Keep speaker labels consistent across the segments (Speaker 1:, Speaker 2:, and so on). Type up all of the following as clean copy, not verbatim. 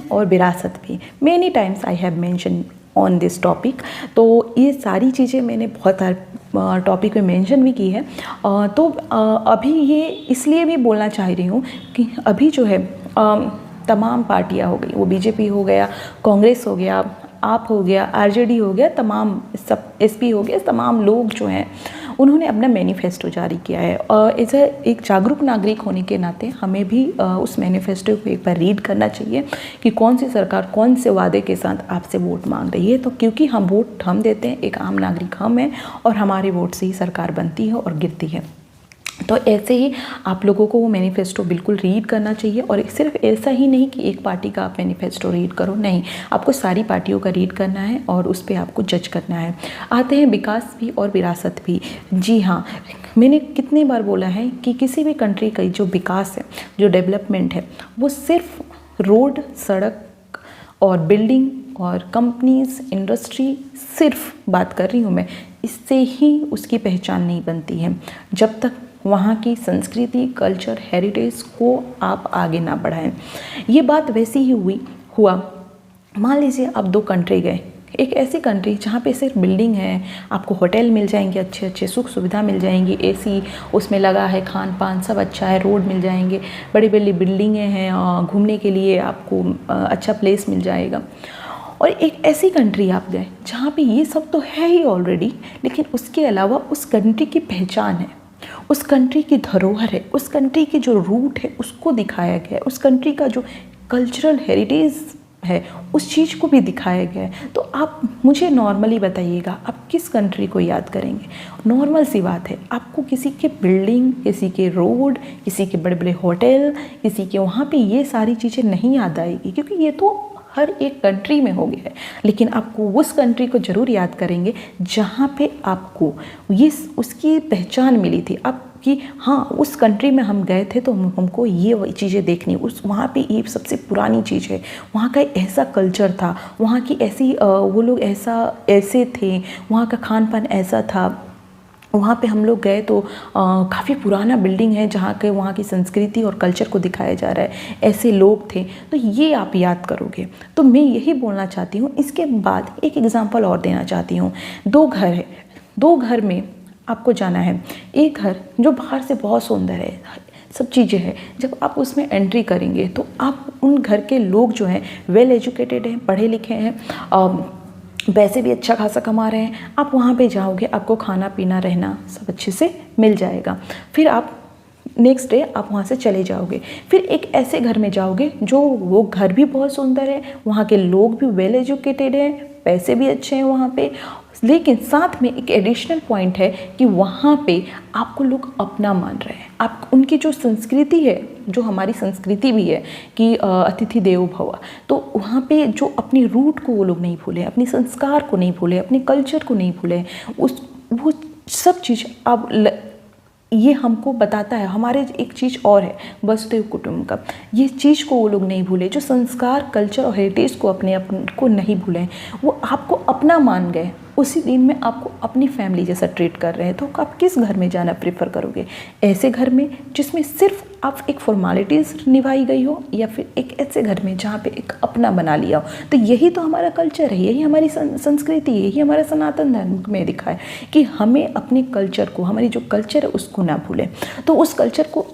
Speaker 1: और विरासत भी। Many times I have mention on this topic. तो ये सारी चीज़ें मैंने बहुत टॉपिक में मेंशन भी की है। तो अभी ये इसलिए भी बोलना चाह रही हूँ कि अभी जो है तमाम पार्टियाँ हो गई, वो बीजेपी हो गया, कांग्रेस हो गया, आप हो गया, आरजेडी हो गया, तमाम सब एसपी हो गया, तमाम लोग जो हैं उन्होंने अपना मैनिफेस्टो जारी किया है। और एज एक जागरूक नागरिक होने के नाते हमें भी उस मैनिफेस्टो को एक बार रीड करना चाहिए कि कौन सी सरकार कौन से वादे के साथ आपसे वोट मांग रही है। तो क्योंकि हम वोट हम देते हैं, एक आम नागरिक हम हैं, और हमारे वोट से ही सरकार बनती है और गिरती है। तो ऐसे ही आप लोगों को वो मैनिफेस्टो बिल्कुल रीड करना चाहिए। और सिर्फ ऐसा ही नहीं कि एक पार्टी का आप मैनिफेस्टो रीड करो, नहीं, आपको सारी पार्टियों का रीड करना है और उस पर आपको जज करना है। आते हैं विकास भी और विरासत भी। जी हाँ, मैंने कितनी बार बोला है कि किसी भी कंट्री का जो विकास है, जो डेवलपमेंट है, वो सिर्फ रोड, सड़क और बिल्डिंग और कंपनीज, इंडस्ट्री, सिर्फ बात कर रही हूँ मैं, इससे ही उसकी पहचान नहीं बनती है जब तक वहाँ की संस्कृति, कल्चर, हेरिटेज को आप आगे ना बढ़ाएं। ये बात वैसी ही हुआ मान लीजिए आप दो कंट्री गए, एक ऐसी कंट्री जहाँ पे सिर्फ बिल्डिंग है, आपको होटल मिल जाएंगे, अच्छे अच्छे सुख सुविधा मिल जाएंगी, एसी उसमें लगा है, खान पान सब अच्छा है, रोड मिल जाएंगे, बड़ी बड़ी बिल्डिंगें हैं, घूमने के लिए आपको अच्छा प्लेस मिल जाएगा। और एक ऐसी कंट्री आप गए जहाँ पे ये सब तो है ही ऑलरेडी, लेकिन उसके अलावा उस कंट्री की पहचान है, उस कंट्री की धरोहर है, उस कंट्री की जो रूट है उसको दिखाया गया है, उस कंट्री का जो कल्चरल हेरिटेज है उस चीज़ को भी दिखाया गया है। तो आप मुझे नॉर्मली बताइएगा, आप किस कंट्री को याद करेंगे? नॉर्मल सी बात है, आपको किसी के बिल्डिंग, किसी के रोड, किसी के बड़े बड़े होटल, किसी के वहाँ पे ये सारी चीज़ें नहीं याद आएगी, क्योंकि ये तो हर एक कंट्री में हो गया है। लेकिन आपको उस कंट्री को ज़रूर याद करेंगे जहाँ पे आपको ये उसकी पहचान मिली थी, आप कि हाँ उस कंट्री में हम गए थे तो हमको ये चीज़ें देखनी, उस वहाँ पे ये सबसे पुरानी चीज़ है, वहाँ का ऐसा कल्चर था, वहाँ की ऐसी वो लोग ऐसे थे, वहाँ का खान पान ऐसा था, वहाँ पे हम लोग गए तो काफ़ी पुराना बिल्डिंग है जहाँ के वहाँ की संस्कृति और कल्चर को दिखाया जा रहा है, ऐसे लोग थे। तो ये आप याद करोगे। तो मैं यही बोलना चाहती हूँ। इसके बाद एक एग्जांपल और देना चाहती हूँ। दो घर है, दो घर में आपको जाना है। एक घर जो बाहर से बहुत सुंदर है, सब चीज़ें हैं, जब आप उसमें एंट्री करेंगे तो आप उन घर के लोग जो हैं वेल एजुकेटेड हैं, पढ़े लिखे हैं, पैसे भी अच्छा खासा कमा रहे हैं। आप वहाँ पे जाओगे, आपको खाना पीना रहना सब अच्छे से मिल जाएगा। फिर आप नेक्स्ट डे आप वहाँ से चले जाओगे, फिर एक ऐसे घर में जाओगे जो वो घर भी बहुत सुंदर है, वहाँ के लोग भी वेल एजुकेटेड हैं, पैसे भी अच्छे हैं वहाँ पे, लेकिन साथ में एक एडिशनल पॉइंट है कि वहाँ पे आपको लोग अपना मान रहे हैं। आप उनकी जो संस्कृति है, जो हमारी संस्कृति भी है कि अतिथि देवो भव, तो वहाँ पे जो अपनी रूट को वो लोग नहीं भूले, अपने संस्कार को नहीं भूले, अपने कल्चर को नहीं भूले, वो सब चीज़ अब ये हमको बताता है। हमारे एक चीज़ और है वसुधैव कुटुंबकम, ये चीज़ को वो लोग नहीं भूले, जो संस्कार, कल्चर और हेरिटेज को अपने को नहीं भूले, वो आपको अपना मान गए। उसी दिन में आपको अपनी फैमिली जैसा ट्रीट कर रहे हैं। तो आप किस घर में जाना प्रेफर करोगे? ऐसे घर में जिसमें सिर्फ आप एक फॉर्मेलिटीज़ निभाई गई हो, या फिर एक ऐसे घर में जहाँ पे एक अपना बना लिया हो? तो यही तो हमारा कल्चर है, यही हमारी संस्कृति, यही हमारा सनातन धर्म में दिखा है कि हमें अपने कल्चर को, हमारी जो कल्चर है उसको ना भूलें। तो उस कल्चर को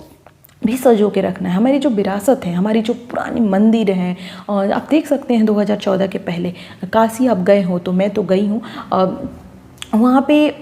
Speaker 1: भी सजो के रखना है। हमारी जो विरासत है, हमारी जो पुरानी मंदिर हैं, और आप देख सकते हैं 2014 के पहले काशी आप गए हो, तो मैं तो गई हूँ, वहाँ पे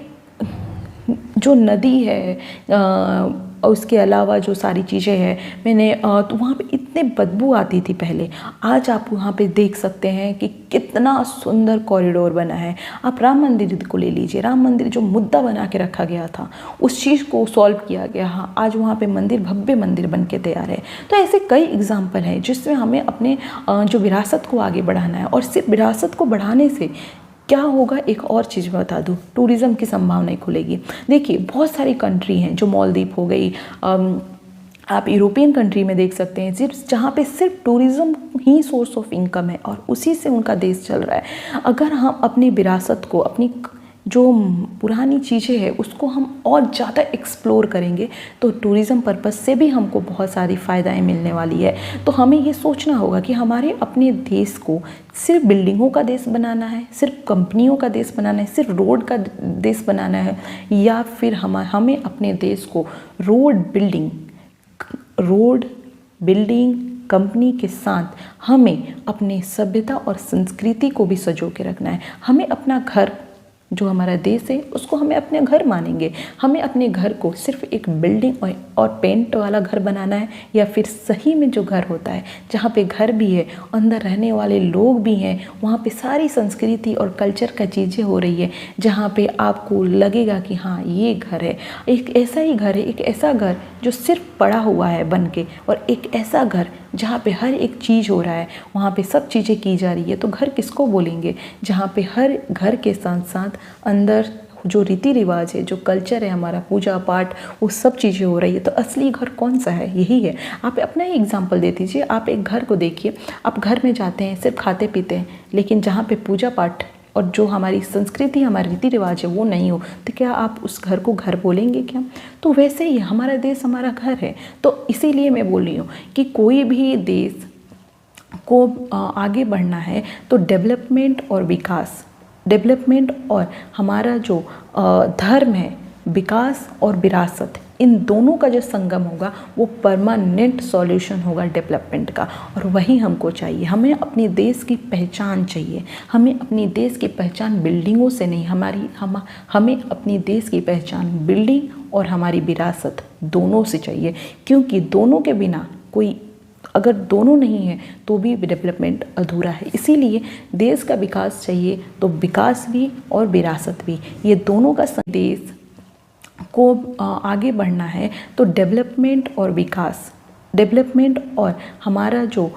Speaker 1: जो नदी है, उसके अलावा जो सारी चीज़ें हैं, मैंने तो वहाँ पे इतने बदबू आती थी पहले। आज आप वहाँ पे देख सकते हैं कि कितना सुंदर कॉरिडोर बना है। आप राम मंदिर को ले लीजिए, राम मंदिर जो मुद्दा बना के रखा गया था, उस चीज़ को सॉल्व किया गया। हाँ, आज वहाँ पे मंदिर, भव्य मंदिर बन के तैयार है। तो ऐसे कई एग्जाम्पल हैं जिसमें हमें अपने जो विरासत को आगे बढ़ाना है। और सिर्फ विरासत को बढ़ाने से क्या होगा, एक और चीज़ बता दूँ, टूरिज़्म की संभावनाएं खुलेगी। देखिए बहुत सारी कंट्री हैं, जो मालदीव हो गई, आप यूरोपियन कंट्री में देख सकते हैं, सिर्फ जहाँ पे सिर्फ tourism he source of income है और उसी से उनका देश चल रहा है। अगर हम अपनी विरासत को, अपनी जो पुरानी चीज़ें हैं उसको हम और ज़्यादा एक्सप्लोर करेंगे तो टूरिज़्म पर्पस से भी हमको बहुत सारी फ़ायदाएँ मिलने वाली है। तो हमें ये सोचना होगा कि हमारे अपने देश को सिर्फ बिल्डिंगों का देश बनाना है, सिर्फ कंपनियों का देश बनाना है, सिर्फ रोड का देश बनाना है, या फिर हमें अपने देश को रोड बिल्डिंग कंपनी के साथ हमें अपनी सभ्यता और संस्कृति को भी सजो के रखना है। हमें अपना घर, जो हमारा देश है, उसको हमें अपने घर मानेंगे। हमें अपने घर को सिर्फ एक बिल्डिंग और पेंट वाला घर बनाना है, या फिर सही में जो घर होता है जहाँ पे घर भी है, अंदर रहने वाले लोग भी हैं, वहाँ पे सारी संस्कृति और कल्चर का चीज़ें हो रही है, जहाँ पे आपको लगेगा कि हाँ ये घर है, एक ऐसा ही घर है, एक ऐसा घर जो सिर्फ पड़ा हुआ है बन के, और एक ऐसा घर जहाँ पे हर एक चीज़ हो रहा है, वहाँ पे सब चीज़ें की जा रही है। तो घर किसको बोलेंगे? जहाँ पे हर घर के साथ साथ अंदर जो रीति रिवाज है, जो कल्चर है हमारा, पूजा पाठ, वो सब चीज़ें हो रही है। तो असली घर कौन सा है? यही है। आप अपना ही एग्जांपल दे दीजिए। आप एक घर को देखिए, आप घर में जाते हैं, सिर्फ खाते पीते हैं, लेकिन जहाँ पे पूजा पाठ और जो हमारी संस्कृति, हमारे रीति रिवाज है वो नहीं हो, तो क्या आप उस घर को घर बोलेंगे क्या? तो वैसे ही हमारा देश हमारा घर है। तो इसीलिए मैं बोल रही हूँ कि कोई भी देश को आगे बढ़ना है तो डेवलपमेंट और हमारा जो धर्म है, विकास और विरासत, इन दोनों का जो संगम होगा वो परमानेंट सॉल्यूशन होगा डेवलपमेंट का। और वही हमको चाहिए। हमें अपने देश की पहचान चाहिए। हमें अपनी देश की पहचान बिल्डिंगों से नहीं, हमें अपनी देश की पहचान बिल्डिंग और हमारी विरासत दोनों से चाहिए, क्योंकि दोनों के बिना अगर दोनों नहीं है तो भी डेवलपमेंट अधूरा है। इसीलिए देश का विकास चाहिए तो विकास भी और विरासत भी, ये दोनों का देश को आगे बढ़ना है तो डेवलपमेंट और हमारा जो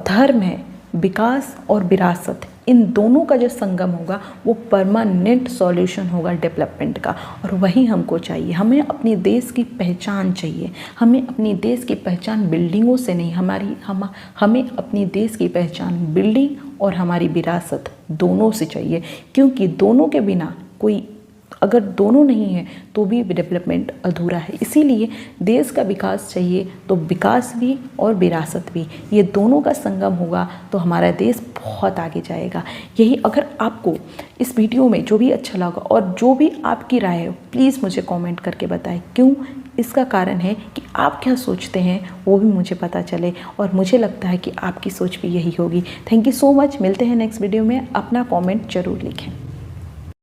Speaker 1: धर्म है, विकास और विरासत, इन दोनों का जो संगम होगा वो परमानेंट सॉल्यूशन होगा डेवलपमेंट का। और वही हमको चाहिए। हमें अपने देश की पहचान चाहिए। हमें अपनी देश की पहचान बिल्डिंगों से नहीं, हमें अपनी देश की पहचान बिल्डिंग और हमारी विरासत दोनों से चाहिए, क्योंकि दोनों के बिना अगर दोनों नहीं है तो भी डेवलपमेंट अधूरा है। इसीलिए देश का विकास चाहिए तो विकास भी और विरासत भी, ये दोनों का संगम होगा तो हमारा देश बहुत आगे जाएगा। यही, अगर आपको इस वीडियो में जो भी अच्छा लगा और जो भी आपकी राय है, प्लीज़ मुझे कमेंट करके बताएं। क्यों? इसका कारण है कि आप क्या सोचते हैं वो भी मुझे पता चले, और मुझे लगता है कि आपकी सोच भी यही होगी। Thank you so much. मिलते हैं नेक्स्ट वीडियो में। अपना कमेंट जरूर लिखें।